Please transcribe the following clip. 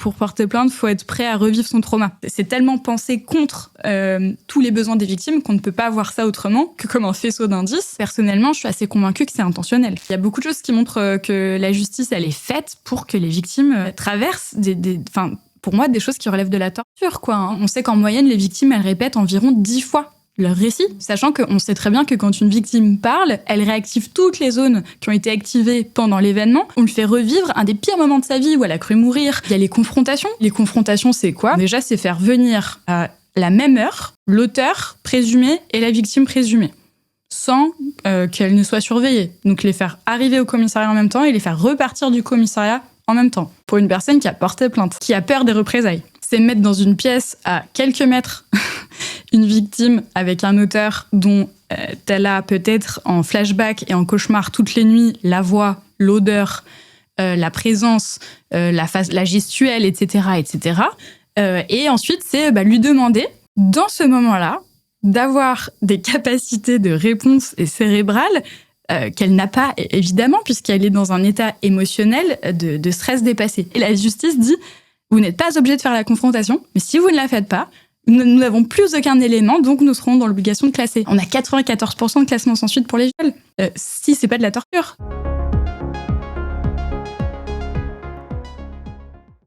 pour porter plainte, il faut être prêt à revivre son trauma. C'est tellement pensé contre tous les besoins des victimes qu'on ne peut pas voir ça autrement que comme un faisceau d'indices. Personnellement, je suis assez convaincue que c'est intentionnel. Il y a beaucoup de choses qui montrent que la justice, elle est faite pour que les victimes traversent pour moi, des choses qui relèvent de la torture, quoi. On sait qu'en moyenne, les victimes, elles répètent environ 10 fois leur récit, sachant qu'on sait très bien que quand une victime parle, elle réactive toutes les zones qui ont été activées pendant l'événement. On lui fait revivre un des pires moments de sa vie où elle a cru mourir. Il y a les confrontations. Les confrontations, c'est quoi ? Déjà, c'est faire venir à la même heure l'auteur présumé et la victime présumée, sans qu'elle ne soit surveillée. Donc les faire arriver au commissariat en même temps et les faire repartir du commissariat en même temps. Pour une personne qui a porté plainte, qui a peur des représailles. C'est mettre dans une pièce à quelques mètres une victime avec un auteur dont elle a peut-être en flashback et en cauchemar toutes les nuits la voix, l'odeur, la présence, la gestuelle, etc. etc. Et ensuite, c'est lui demander, dans ce moment-là, d'avoir des capacités de réponse et cérébrale qu'elle n'a pas, évidemment, puisqu'elle est dans un état émotionnel de stress dépassé. Et la justice dit, vous n'êtes pas obligé de faire la confrontation, mais si vous ne la faites pas, nous n'avons plus aucun élément, donc nous serons dans l'obligation de classer. On a 94% de classement sans suite pour les viols. Si c'est pas de la torture.